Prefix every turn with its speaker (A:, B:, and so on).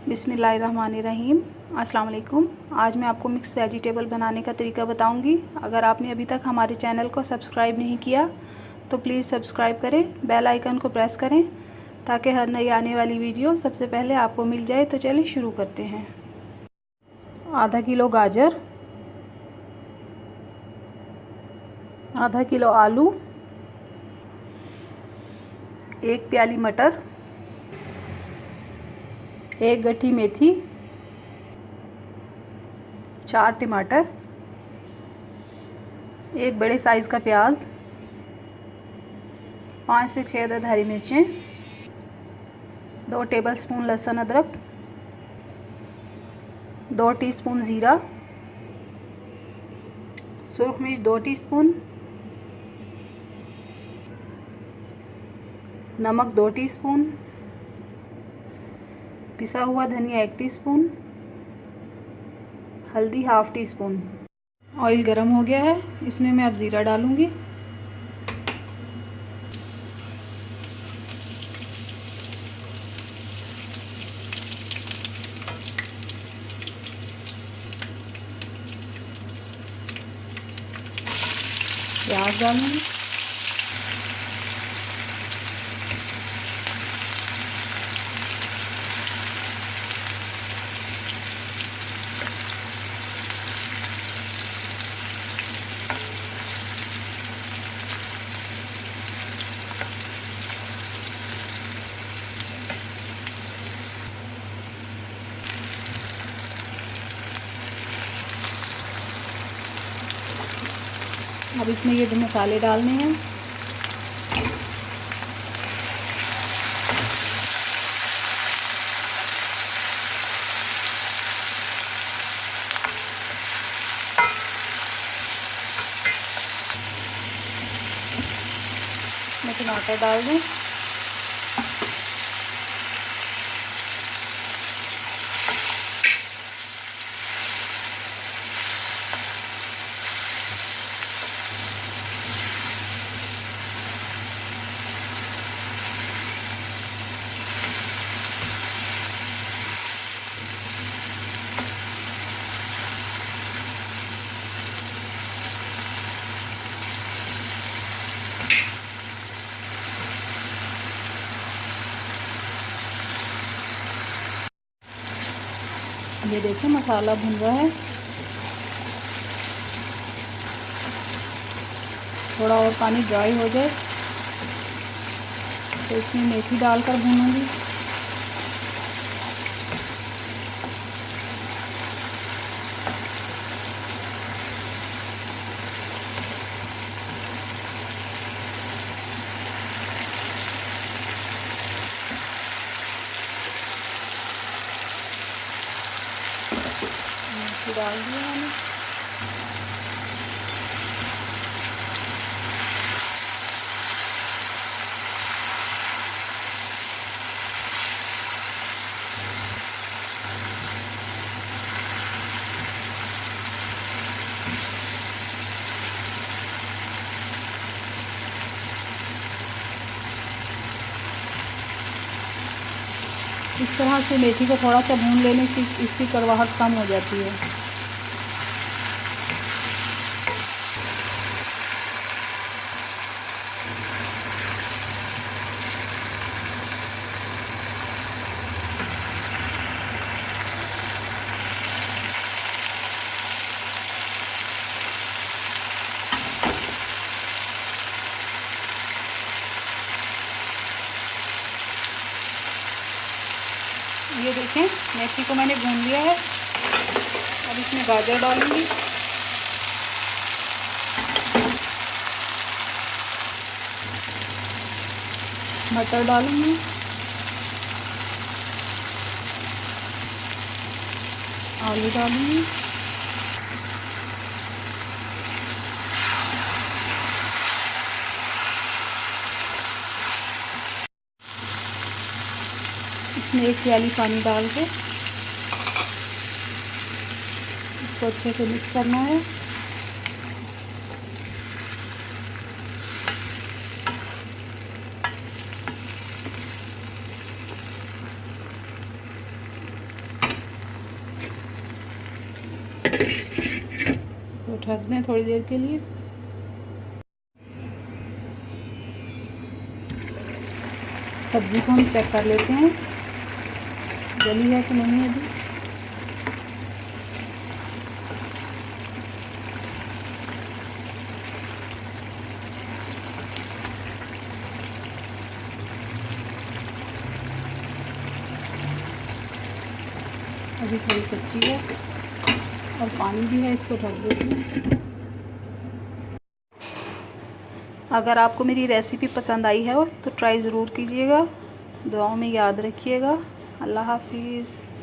A: बिस्मिल्लाहिर्रहमानिर्रहीम। अस्सलाम वालेकुम। आज मैं आपको मिक्स वेजिटेबल बनाने का तरीका बताऊंगी। अगर आपने अभी तक हमारे चैनल को सब्सक्राइब नहीं किया तो प्लीज़ सब्सक्राइब करें, बेल आइकन को प्रेस करें ताकि हर नई आने वाली वीडियो सबसे पहले आपको मिल जाए। तो चलिए शुरू करते हैं। आधा किलो गाजर, आधा किलो आलू, एक प्याली मटर, एक गट्ठी मेथी, 4 टमाटर, एक बड़े साइज़ का प्याज, 5 से 6 अदद हरी मिर्चें, 2 टेबलस्पून लहसुन अदरक, 2 टीस्पून ज़ीरा, सुरख मिर्च 2 टीस्पून, नमक 2 टीस्पून, पिसा हुआ धनिया 1 टीस्पून, हल्दी हाफ़ टी स्पून। ऑयल गरम हो गया है, इसमें मैं अब ज़ीरा डालूंगी। प्याज डालूंगी, अब इसमें ये मसाले डालने हैं। मैं टमाटर डाल दूँ, ये देखिए मसाला भुन रहा है। थोड़ा और पानी ड्राई हो जाए तो इसमें मेथी डालकर भूनूंगी। मेथी डाल दिया मैंने। इस तरह से मेथी को थोड़ा सा भून लेने से इसकी कड़वाहट कम हो जाती है। ये देखें मेथी को मैंने भून लिया है। अब इसमें गाजर डालूंगी, मटर डालूंगी, आलू डालूंगी, इसमें 1 प्याली पानी डाल के इसको अच्छे से मिक्स करना है। ढक दें थोड़ी देर के लिए। सब्ज़ी को हम चेक कर लेते हैं जली है कि नहीं अभी। अभी थोड़ी कच्ची है और पानी भी है, इसको ढक देते हैं। अगर आपको मेरी रेसिपी पसंद आई है तो ट्राई ज़रूर कीजिएगा। दुआओं में याद रखिएगा। अल्लाह हाफिज़।